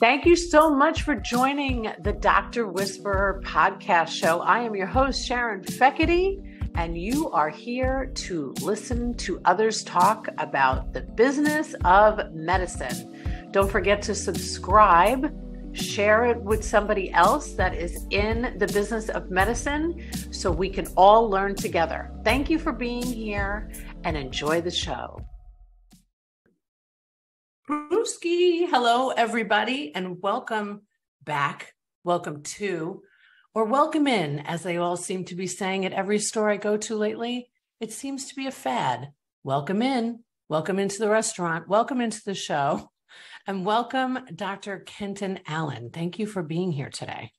Thank you so much for joining the Dr. Whisperer podcast show. I am your host, Sharon Feckety, and you are here to listen to others talk about the business of medicine. Don't forget to subscribe, share it with somebody else that is in the business of medicine so we can all learn together. Thank you for being here and enjoy the show. Brewski. Hello, everybody, and welcome back. Welcome to, or welcome in, as they all seem to be saying at every store I go to lately. It seems to be a fad. Welcome in. Welcome into the restaurant. Welcome into the show. And welcome, Dr. Kenton Allen. Thank you for being here today.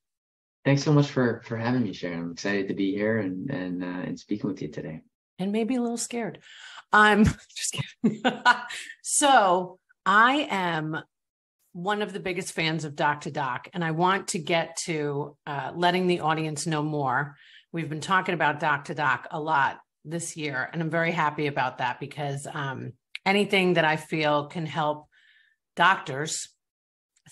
Thanks so much for having me, Sharon. I'm excited to be here and speaking with you today. And maybe a little scared. I'm just kidding. So I am one of the biggest fans of Doc2Doc, and I want to get to letting the audience know more. We've been talking about Doc2Doc a lot this year, and I'm very happy about that because anything that I feel can help doctors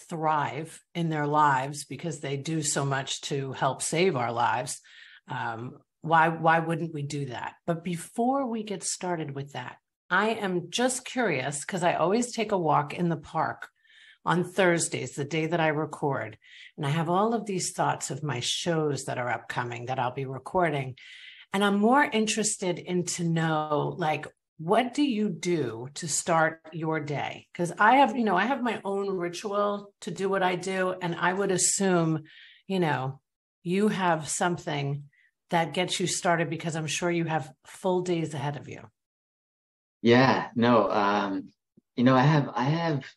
thrive in their lives, because they do so much to help save our lives. Why wouldn't we do that? But before we get started with that, I am just curious, because I always take a walk in the park on Thursdays, the day that I record, and I have all of these thoughts of my shows that are upcoming that I'll be recording. And I'm more interested in to know, like, what do you do to start your day? Because I have my own ritual to do what I do. And I would assume, you have something that gets you started, because I'm sure you have full days ahead of you. Yeah, no, I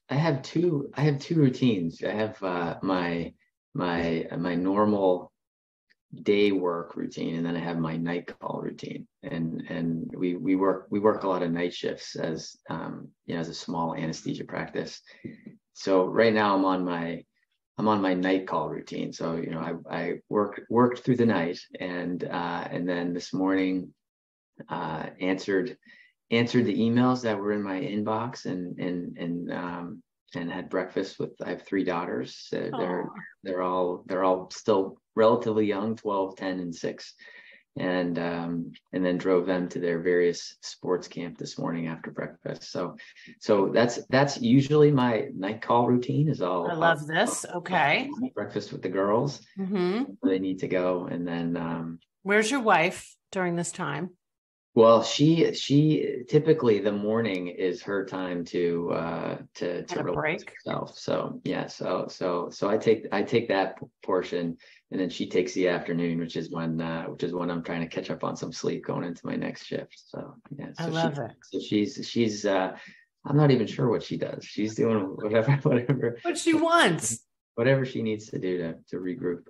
have two routines. I have my normal day work routine, and then I have my night call routine. And we work a lot of night shifts as a small anesthesia practice. So right now I'm on my night call routine. So I worked through the night, and then this morning answered the emails that were in my inbox, and had breakfast with. I have three daughters. So they're all still relatively young, 12, 10, and 6, and then drove them to their various sports camp this morning after breakfast. So that's usually my night call routine. I love this. Okay. Breakfast with the girls. Mm-hmm. Where they need to go, and then where's your wife during this time? Well, she typically, the morning is her time to relax herself. So yeah, so I take that portion, and then she takes the afternoon, which is when I'm trying to catch up on some sleep going into my next shift. So yeah, so I love it. So she's I'm not even sure what she does. She's doing whatever what she wants, whatever she needs to do to regroup.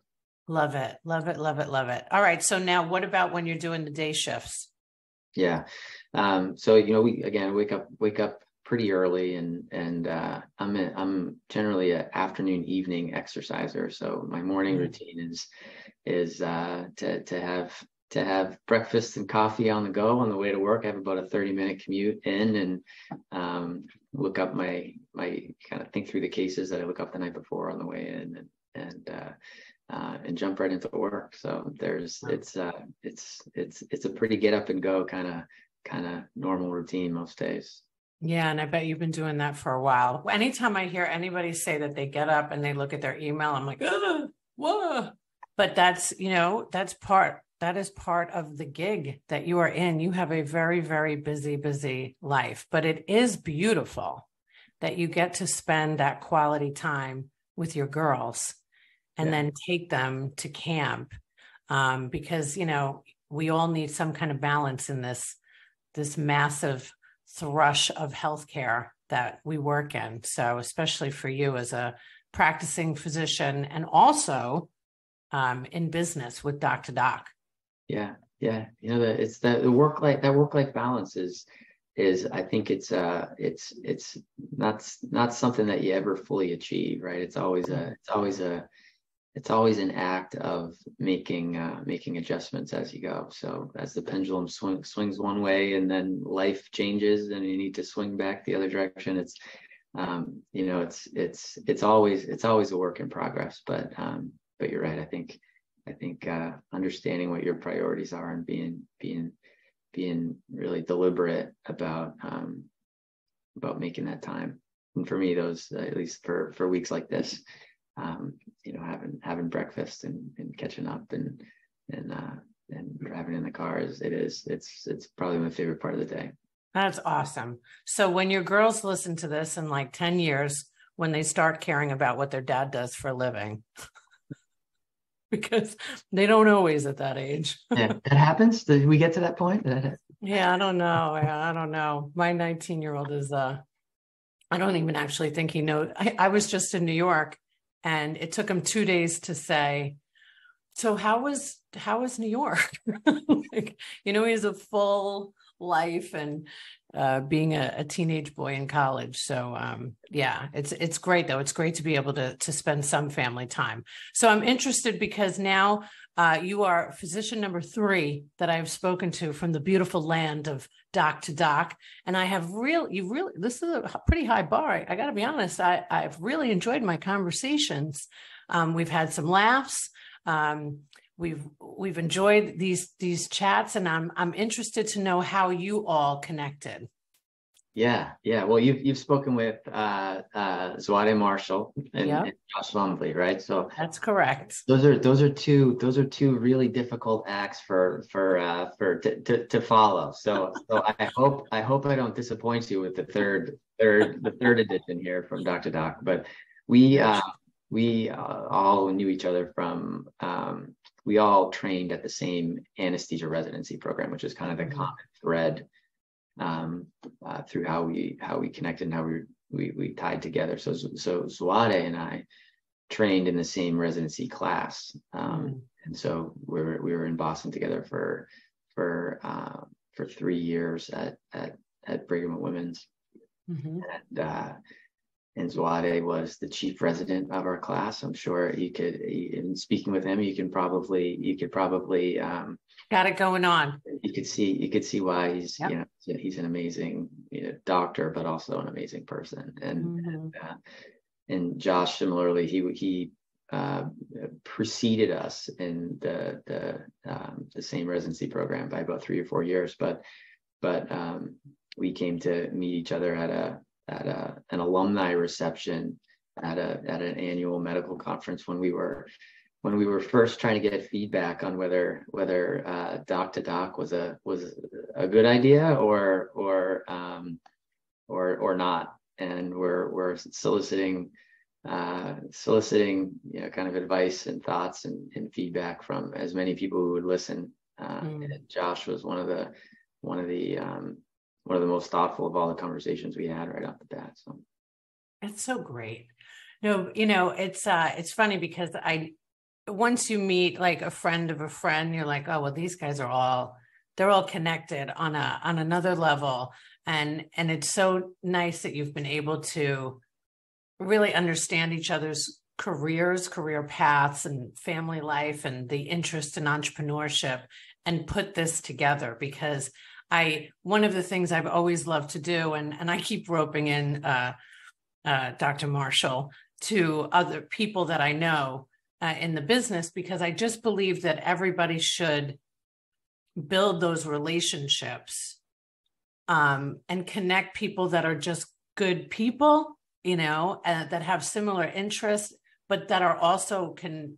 Love it. All right. So now, what about when you're doing the day shifts? Yeah. So, we again wake up pretty early, and I'm generally an afternoon evening exerciser. So my morning routine is to have breakfast and coffee on the go on the way to work. I have about a 30-minute commute in, and look up my kind of think through the cases that I look up the night before on the way in, and jump right into work. So it's a pretty get up and go kind of normal routine most days. Yeah, and I bet you've been doing that for a while. Anytime I hear anybody say that they get up and they look at their email, I'm like, whoa. But that is part of the gig that you are in. You have a very, very busy life, but it is beautiful that you get to spend that quality time with your girls. And then take them to camp, because we all need some kind of balance in this massive thrush of healthcare that we work in. So especially for you as a practicing physician, and also in business with Doc2Doc. Yeah. It's the work-life balance is I think it's not something that you ever fully achieve, right? It's always an act of making adjustments as you go. So as the pendulum swings one way, and then life changes and you need to swing back the other direction, it's always a work in progress, but you're right. I think understanding what your priorities are and being really deliberate about making that time. And for me, those, at least for weeks like this, having breakfast and catching up and driving in the car it's probably my favorite part of the day. That's awesome. So when your girls listen to this in like 10 years, when they start caring about what their dad does for a living, because they don't always at that age. Yeah, that happens. Did we get to that point? Yeah, I don't know. I don't know. My 19-year-old is, I don't even actually think he knows. I was just in New York and it took him 2 days to say, so how was New York? He has a full life and being a teenage boy in college. So yeah, it's great though. It's great to be able to spend some family time. So I'm interested because now you are physician number 3 that I've spoken to from the beautiful land of Doc2Doc. And I have this is a pretty high bar. I got to be honest. I've really enjoyed my conversations. We've had some laughs. We've enjoyed these chats, and I'm interested to know how you all connected. Yeah. Well, you've spoken with Zwade Marshall and Josh Lumley, right? So that's correct. Those are two really difficult acts to follow. So I hope I don't disappoint you with the third edition here from Doc2Doc. But we all knew each other from. We all trained at the same anesthesia residency program, which is kind of the common thread through how we connected and how we tied together. So Zwade and I trained in the same residency class, and so we were in Boston together for 3 years at Brigham and Women's, and Zwade was the chief resident of our class. I'm sure in speaking with him, you could probably got it going on. You could see why he's he's an amazing doctor, but also an amazing person. And Josh, similarly, he preceded us in the same residency program by about 3 or 4 years, but we came to meet each other at an alumni reception at an annual medical conference when we were first trying to get feedback on whether Doc2Doc was a good idea or not, and we're soliciting kind of advice and thoughts and feedback from as many people who would listen. And Josh was one of the most thoughtful of all the conversations we had right off the bat. So it's so great. No, it's funny because once you meet like a friend of a friend, you're like, oh, well, these guys they're all connected on another level. And it's so nice that you've been able to really understand each other's career paths and family life and the interest in entrepreneurship and put this together, because one of the things I've always loved to do, and I keep roping in Dr. Marshall to other people that I know in the business, because I just believe that everybody should build those relationships and connect people that are just good people, that have similar interests, but that are also can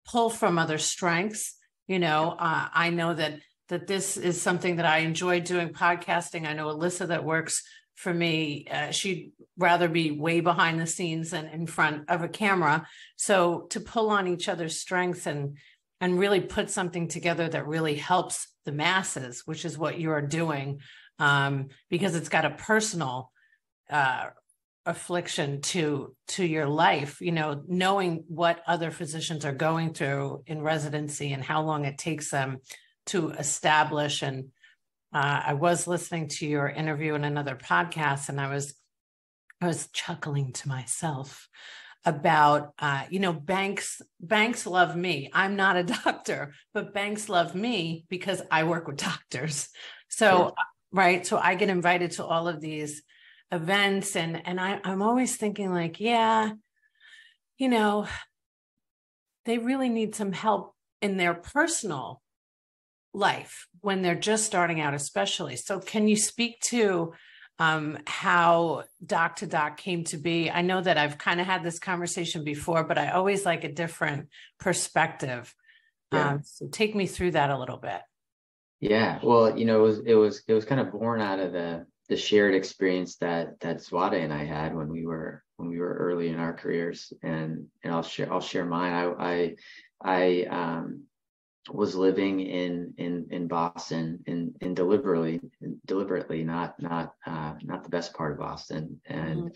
pull from other strengths. I know that this is something that I enjoy doing, podcasting. I know Alyssa that works for me. She'd rather be way behind the scenes than in front of a camera. So to pull on each other's strengths and really put something together that really helps the masses, which is what you're doing, because it's got a personal affliction to your life, knowing what other physicians are going through in residency and how long it takes them to establish. And I was listening to your interview in another podcast, and I was chuckling to myself about, banks love me. I'm not a doctor, but banks love me because I work with doctors. So, right. So I get invited to all of these events. And I'm always thinking like, yeah, you know, they really need some help in their personal life when they're just starting out, especially. So can you speak to how Doc2Doc came to be? I know that I've kind of had this conversation before, but I always like a different perspective. Yeah. So take me through that a little bit. Yeah. Well, it was kind of born out of the shared experience that Swada and I had when we were early in our careers, and I'll share mine. I was living in Boston in deliberately not the best part of Boston. And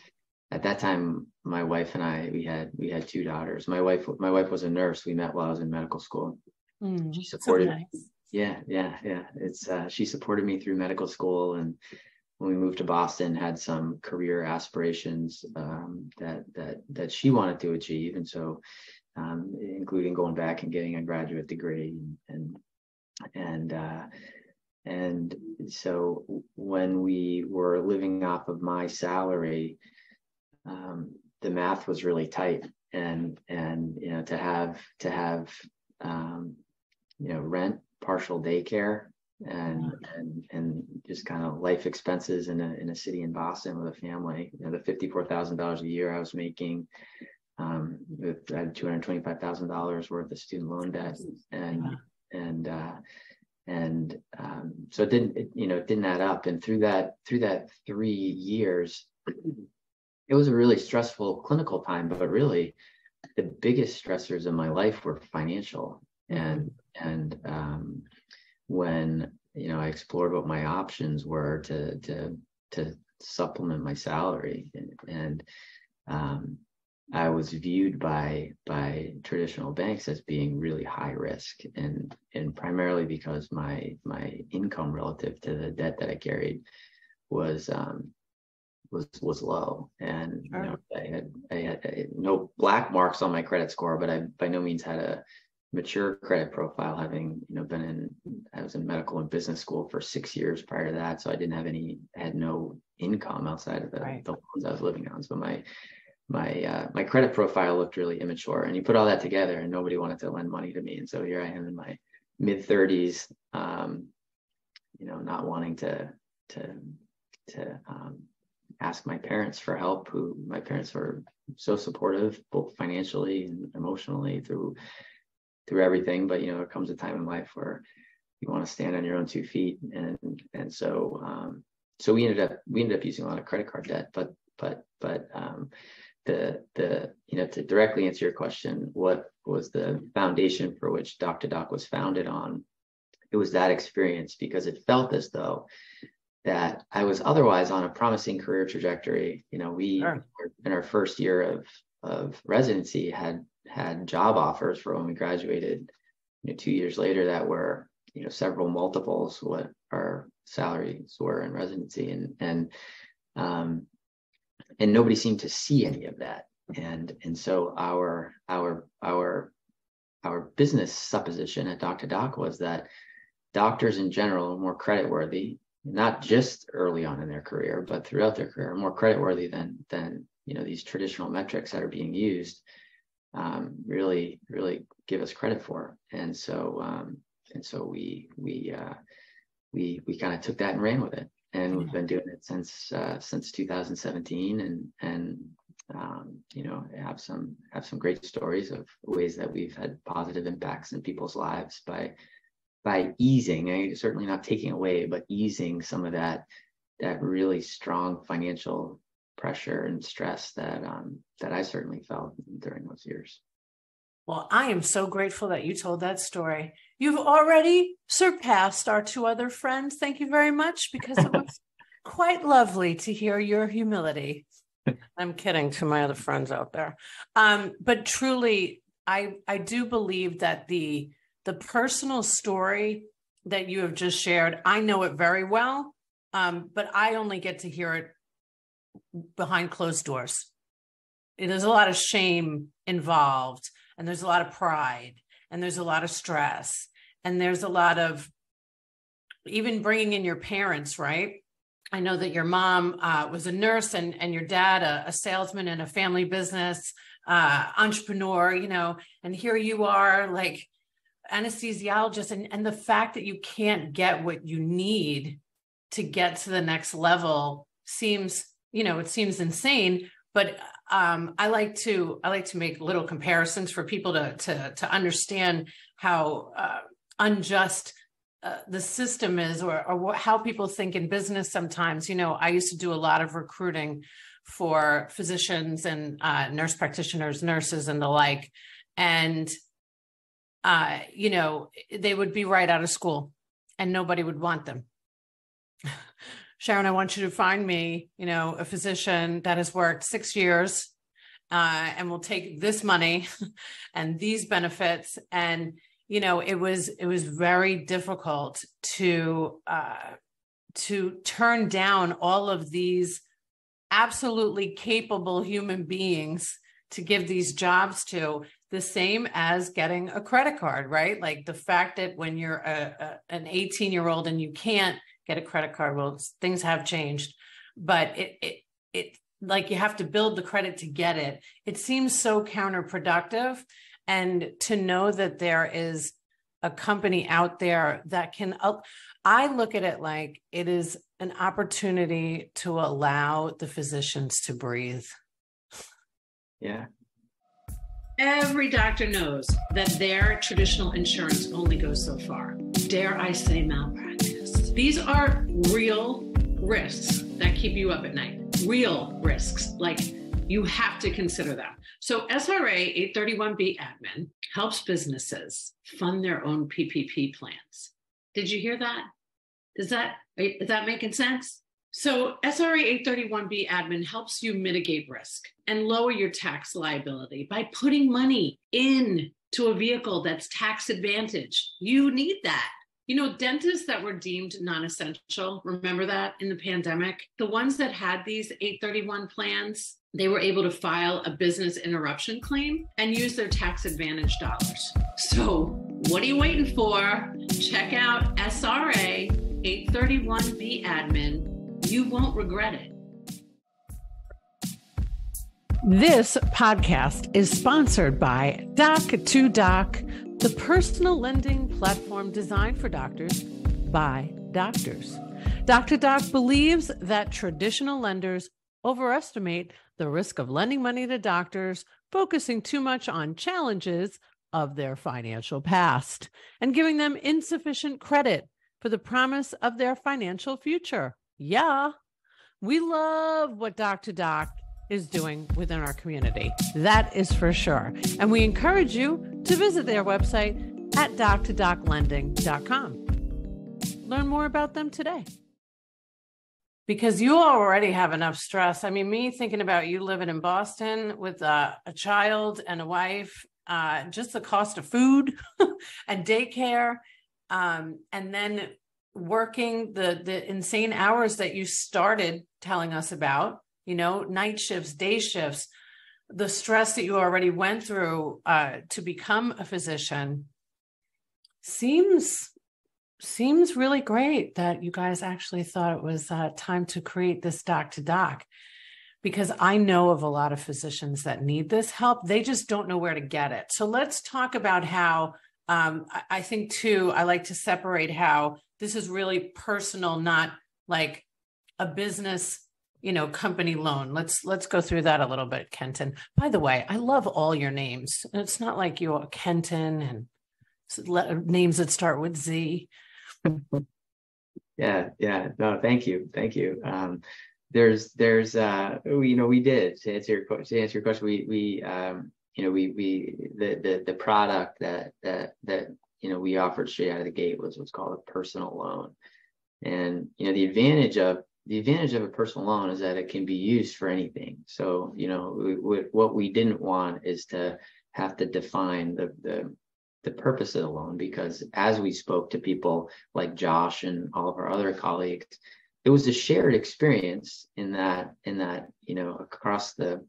at that time, my wife and I, we had two daughters. My wife was a nurse. We met while I was in medical school. She supported so nice. Yeah. It's she supported me through medical school, and when we moved to Boston, had some career aspirations that she wanted to achieve, and so including going back and getting a graduate degree, and so when we were living off of my salary, the math was really tight, and to have rent, partial daycare, and just kind of life expenses in a city in Boston with a family. The $54,000 a year I was making, I had $225,000 worth of student loan debt, so it didn't add up. And through that 3 years, it was a really stressful clinical time, but really the biggest stressors in my life were financial. And when I explored what my options were to supplement my salary, and I was viewed by traditional banks as being really high risk, and primarily because my income relative to the debt that I carried was low, and I had no black marks on my credit score, but I by no means had a mature credit profile, having I was in medical and business school for 6 years prior to that, so I had no income outside of the loans I was living on. So my credit profile looked really immature, and you put all that together, and nobody wanted to lend money to me, and so here I am in my mid 30s, not wanting to ask my parents for help, who my parents were so supportive, both financially and emotionally through everything. But there comes a time in life where you want to stand on your own 2 feet, and so we ended up using a lot of credit card debt. But to directly answer your question, what was the foundation for which Doc2Doc was founded on? It was that experience, because it felt as though that I was otherwise on a promising career trajectory. We in our first year of residency had job offers for when we graduated 2 years later that were several multiples what our salaries were in residency, and nobody seemed to see any of that, and so our business supposition at Doc2Doc was that doctors in general are more creditworthy, not just early on in their career, but throughout their career, more creditworthy than these traditional metrics that are being used really give us credit for. And so we kind of took that and ran with it, and we've been doing it since 2017, and have some great stories of ways that we've had positive impacts in people's lives by easing, certainly not taking away, but easing some of that really strong financial pressure and stress that I certainly felt during those years. Well, I am so grateful that you told that story. You've already surpassed our 2 other friends. Thank you very much, because it was quite lovely to hear your humility. I'm kidding to my other friends out there. But truly, I do believe that the personal story that you have just shared, I know it very well, but I only get to hear it behind closed doors. There's a lot of shame involved, and there's a lot of pride, and there's a lot of stress, and there's a lot of even bringing in your parents, right? I know that your mom was a nurse and your dad a salesman in a family business, entrepreneur, and here you are like anesthesiologist, and the fact that you can't get what you need to get to the next level seems, it seems insane. But I like to make little comparisons for people to understand how unjust the system is, or how people think in business sometimes. I used to do a lot of recruiting for physicians and nurse practitioners, nurses, and the like. And, they would be right out of school and nobody would want them. Sharon, I want you to find me, a physician that has worked 6 years and will take this money and these benefits. And it was very difficult to turn down all of these absolutely capable human beings to give these jobs to, the same as getting a credit card, right? Like the fact that when you're an 18-year-old and you can't get a credit card, well, things have changed, but it like you have to build the credit to get it. It seems so counterproductive. And to know that there is a company out there that can, I look at it like it is an opportunity to allow the physicians to breathe. Yeah. Every doctor knows that their traditional insurance only goes so far. Dare I say malpractice? These are real risks that keep you up at night. Real risks, like you have to consider them. So SRA 831B admin helps businesses fund their own PPP plans. Did you hear that? Is that making sense? So SRA 831B admin helps you mitigate risk and lower your tax liability by putting money into a vehicle that's tax advantaged. You need that. Dentists that were deemed non-essential, remember that in the pandemic? The ones that had these 831 plans, they were able to file a business interruption claim and use their tax advantage dollars. So what are you waiting for? Check out SRA 831B admin. You won't regret it. This podcast is sponsored by Doc2Doc, the personal lending platform designed for doctors by doctors. Doc2Doc believes that traditional lenders overestimate the risk of lending money to doctors, focusing too much on challenges of their financial past and giving them insufficient credit for the promise of their financial future. Yeah, we love what Doc2Doc is doing within our community. That is for sure. And we encourage you to visit their website at doc2doclending.com. Learn more about them today. Because you already have enough stress. I mean, me thinking about you living in Boston with a child and a wife, just the cost of food and daycare, and then working the insane hours that you started telling us about, night shifts, day shifts, the stress that you already went through to become a physician seems really great that you guys actually thought it was time to create this Doc2Doc, because I know of a lot of physicians that need this help. They just don't know where to get it. So let's talk about how, I think too, I like to separate how this is really personal, not like a business, company loan. Let's go through that a little bit, Kenton. By the way, I love all your names. It's not like you're Kenton and names that start with Z. Yeah. No, thank you. There's we did, to answer your question, we the product that we offered straight out of the gate was what's called a personal loan. And the advantage of a personal loan is that it can be used for anything. So what we didn't want is to have to define the purpose of the loan, because as we spoke to people like Josh and all of our other colleagues, it was a shared experience in that across the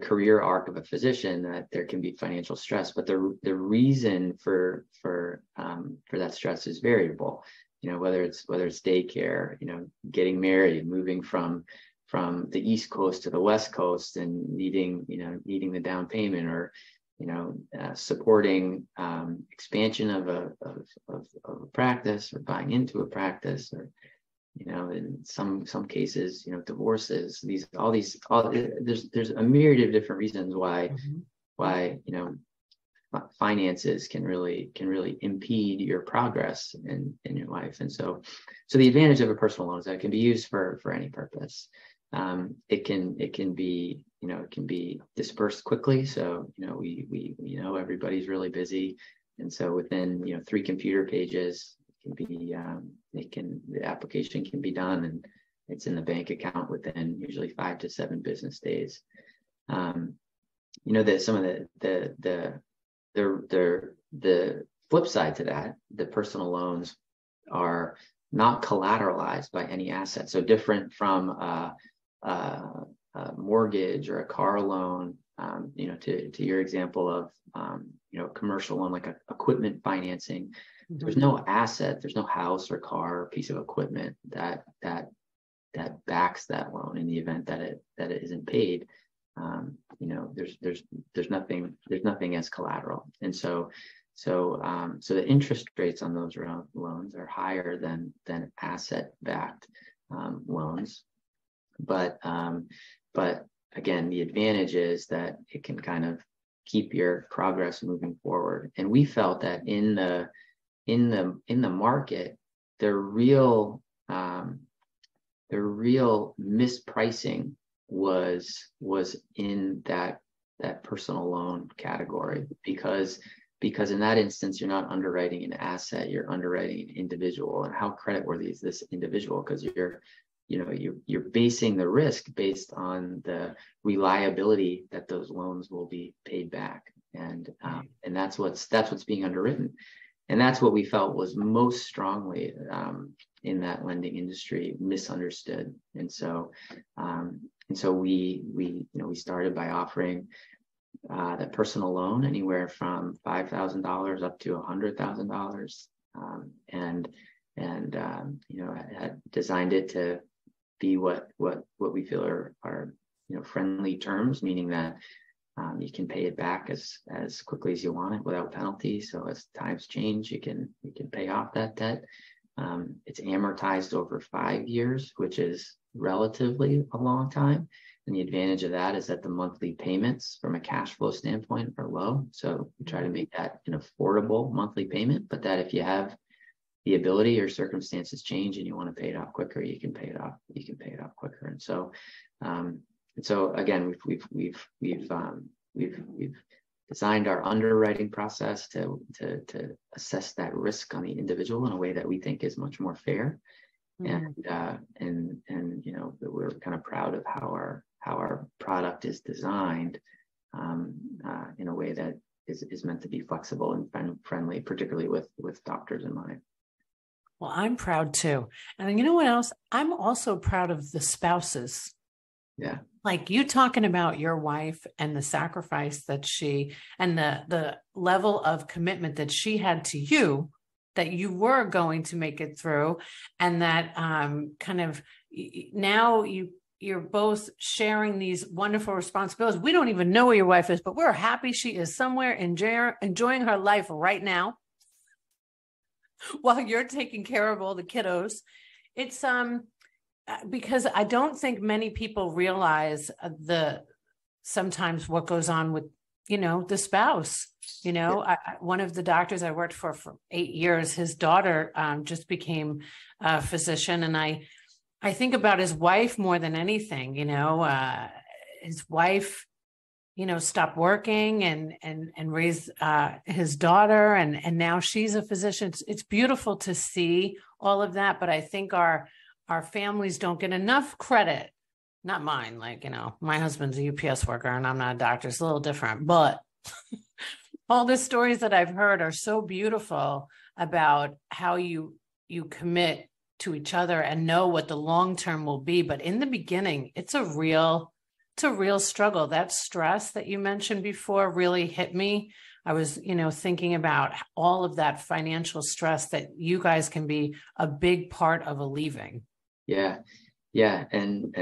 career arc of a physician, that there can be financial stress, but the reason for that stress is variable. whether it's daycare, getting married, moving from the East Coast to the West Coast and needing the down payment, or supporting expansion of a practice, or buying into a practice, or in some cases, divorces. There's a myriad of different reasons why finances can really impede your progress in your life. And so the advantage of a personal loan is that it can be used for any purpose. It can be dispersed quickly. So we everybody's really busy, and so within 3 computer pages, the application can be done, and it's in the bank account within usually 5 to 7 business days. That some of the flip side to that, the personal loans are not collateralized by any asset. So different from a mortgage or a car loan, to your example of commercial loan, like equipment financing. Mm-hmm. There's no asset, there's no house or car or piece of equipment that backs that loan in the event that it isn't paid. There's nothing as collateral, and so the interest rates on those loans are higher than asset-backed loans, but again, the advantage is that it can kind of keep your progress moving forward. And we felt that in the market, the real mispricing was in that personal loan category, because in that instance, you're not underwriting an asset, you're underwriting an individual. And how creditworthy is this individual? Because you're basing the risk based on the reliability that those loans will be paid back, and that's what's being underwritten, and that's what we felt was most strongly in that lending industry misunderstood. And so we started by offering that personal loan anywhere from $5,000 up to $100,000, and had designed it to be what we feel are friendly terms, meaning that you can pay it back as quickly as you want it without penalty. So as times change, you can pay off that debt. It's amortized over 5 years, which is relatively a long time. And the advantage of that is that the monthly payments from a cash flow standpoint are low. So we try to make that an affordable monthly payment, but that if you have the ability or circumstances change and you want to pay it off quicker, you can pay it off quicker. And so again, we've designed our underwriting process to assess that risk on the individual in a way that we think is much more fair. Mm-hmm. And we're kind of proud of how our product is designed in a way that is meant to be flexible and friendly, particularly with doctors in mind. Well, I'm proud too. And you know what else? I'm also proud of the spouses. Yeah. Like you talking about your wife and the sacrifice that she, and the level of commitment that she had to you, that you were going to make it through. And that kind of now you're both sharing these wonderful responsibilities. We don't even know where your wife is, but we're happy she is somewhere enjoying her life right now while you're taking care of all the kiddos. It's because I don't think many people realize sometimes what goes on with, the spouse. One of the doctors I worked for 8 years, his daughter just became a physician. And I think about his wife more than anything. His wife, stopped working and raised his daughter. And now she's a physician. It's beautiful to see all of that. But I think our families don't get enough credit. Not mine. My husband's a UPS worker and I'm not a doctor. It's a little different, but all the stories that I've heard are so beautiful about how you commit to each other and know what the long-term will be. But in the beginning, it's a real struggle. That stress that you mentioned before really hit me I was, thinking about all of that financial stress that you guys can be a big part of alleviating. Yeah. And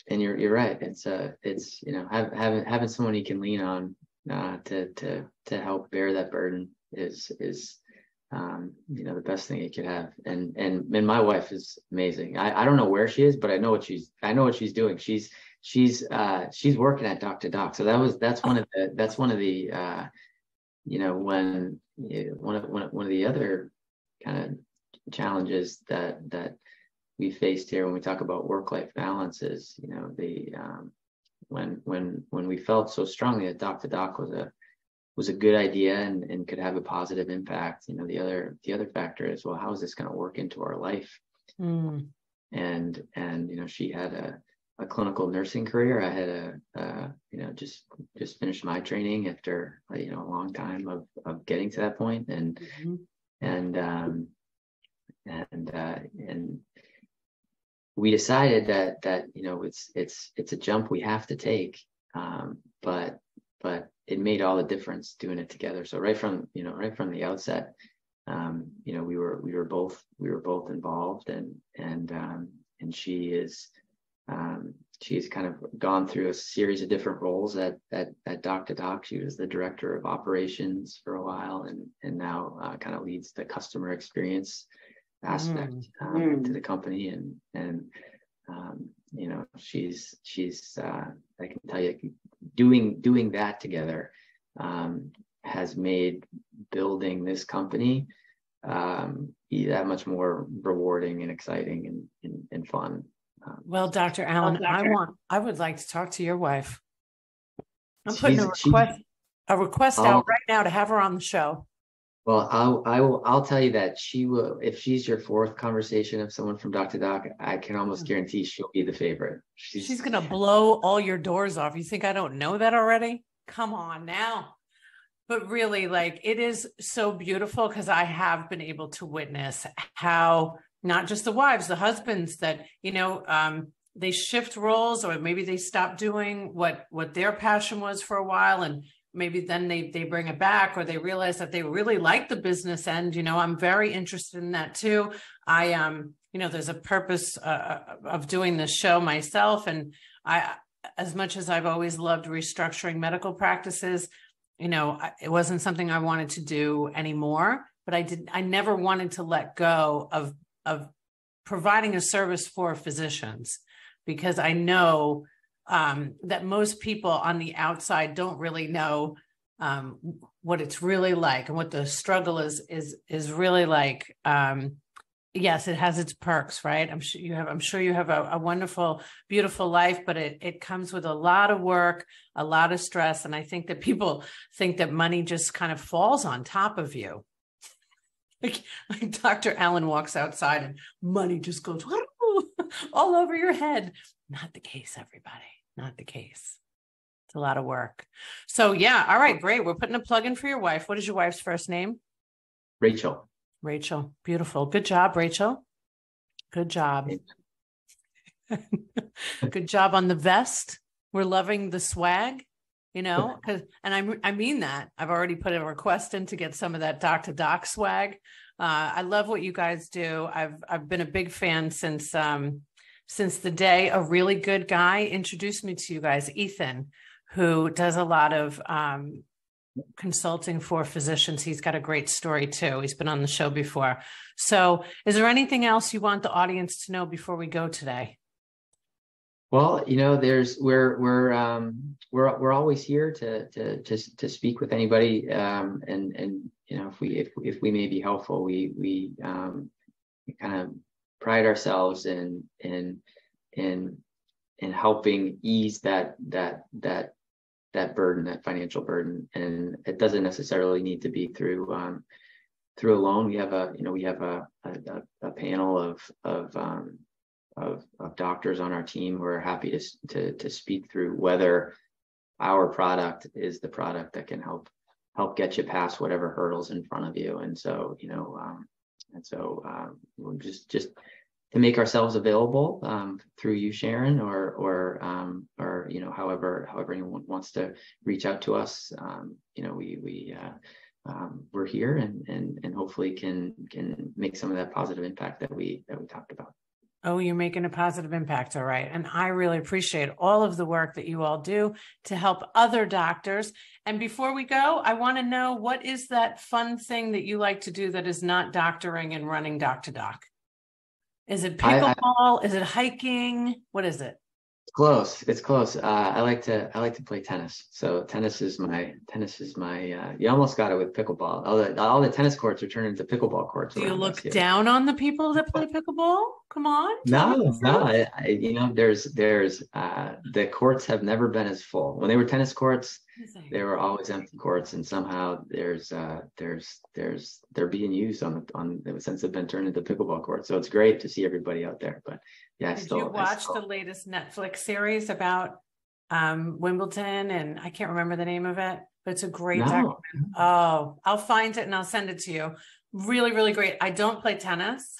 you're right. It's having someone you can lean on to help bear that burden is the best thing you could have. And my wife is amazing. I don't know where she is, but I know what she's doing. She's working at Doc2Doc. So that's one of the one of the other kind of challenges that we faced here when we talk about work-life balance is, when we felt so strongly that Doc2Doc was a good idea and could have a positive impact. The other factor is, well, how is this going to work into our life? And she had a clinical nursing career. I had just finished my training after a long time of getting to that point, and we decided that it's a jump we have to take, but it made all the difference doing it together. So right from the outset, we were both involved, and she's kind of gone through a series of different roles at Doc2Doc. She was the director of operations for a while, and now kind of leads the customer experience aspect to the company, and she's I can tell you, doing that together has made building this company that much more rewarding and exciting and fun. Well, Dr. Allen, I would like to talk to your wife. I'm putting a request out right now to have her on the show. Well, I'll tell you that she will, if she's your fourth conversation of someone from Doc2Doc, I can almost guarantee she'll be the favorite. She's going to blow all your doors off. You think I don't know that already? Come on now. But really, it is so beautiful, because I have been able to witness how not just the wives, the husbands, that, they shift roles, or maybe they stop doing what their passion was for a while, and maybe then they bring it back, or they realize that they really like the business end. I'm very interested in that too. There's a purpose of doing this show myself. And as much as I've always loved restructuring medical practices, it wasn't something I wanted to do anymore, but I never wanted to let go of providing a service for physicians, because I know that most people on the outside don't really know what it's really like, and what the struggle is really like. Yes, it has its perks, right? I'm sure you have a wonderful, beautiful life, but it comes with a lot of work, a lot of stress. And I think that people think that money just kind of falls on top of you. Like Dr. Allen walks outside and money just goes all over your head. Not the case, everybody. Not the case. It's a lot of work. So yeah. All right, great. We're putting a plug in for your wife. What is your wife's first name? Rachel. Rachel. Beautiful. Good job, Rachel. Good job. Good job on the vest. We're loving the swag, and I mean that. I've already put a request in to get some of that Doc2Doc swag. I love what you guys do. I've been a big fan since the day a really good guy introduced me to you guys, Ethan, who does a lot of consulting for physicians. He's got a great story too. He's been on the show before. So is there anything else you want the audience to know before we go today? Well, we're always here to speak with anybody, and if we may be helpful, we kind of pride ourselves in helping ease that burden, that financial burden, and it doesn't necessarily need to be through a loan. We have a panel of doctors on our team who are happy to speak through whether our product is the product that can help get you past whatever hurdles in front of you. And so, we'll just make ourselves available through you, Sharon, or however anyone wants to reach out to us. We're here and hopefully can make some of that positive impact that we talked about. Oh, you're making a positive impact. All right. And I really appreciate all of the work that you all do to help other doctors. And before we go, I want to know, what is that fun thing that you like to do that is not doctoring and running Doc2Doc? Is it pickleball? Is it hiking? What is it? It's close. I like to play tennis. So tennis is my, you almost got it with pickleball. All the tennis courts are turned into pickleball courts. Do you look down on the people that play pickleball? Come on. No. There's the courts have never been as full. When they were tennis courts, they were always empty courts, and somehow they're being used since they've been turned into pickleball courts. So it's great to see everybody out there. But yeah, did you watch the latest Netflix series about Wimbledon? And I can't remember the name of it, but it's a great documentary. Oh, I'll find it and I'll send it to you. Really, really great. I don't play tennis.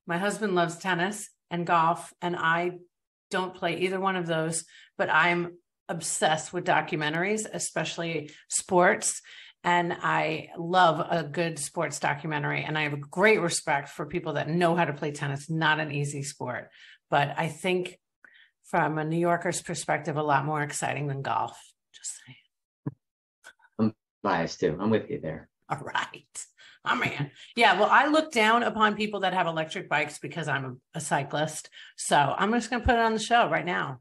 My husband loves tennis and golf, and I don't play either one of those, but I'm obsessed with documentaries, especially sports. And I love a good sports documentary. And I have a great respect for people that know how to play tennis. Not an easy sport, but I think from a New Yorker's perspective, a lot more exciting than golf. Just saying. I'm biased too. I'm with you there. All right. Oh, man. Yeah. Well, I look down upon people that have electric bikes because I'm a cyclist. So I'm just going to put it on the show right now.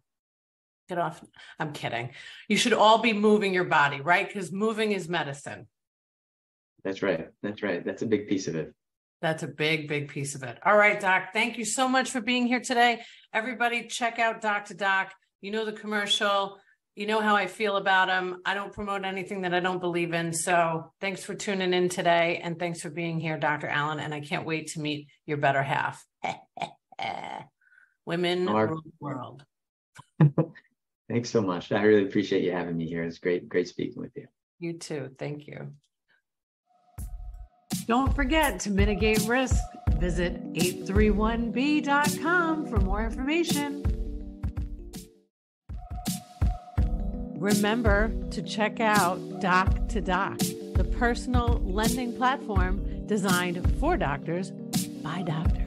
Get off. I'm kidding. You should all be moving your body, right? Because moving is medicine. That's right. That's a big piece of it. That's a big, big piece of it. All right, Doc. Thank you so much for being here today. Everybody check out Doc2Doc. You know the commercial. You know how I feel about them. I don't promote anything that I don't believe in. So thanks for tuning in today. And thanks for being here, Dr. Allen. And I can't wait to meet your better half. Women rule the world. Thanks so much. I really appreciate you having me here. It's great speaking with you. You too. Thank you. Don't forget to mitigate risk. Visit 831b.com for more information. Remember to check out Doc2Doc, the personal lending platform designed for doctors by doctors.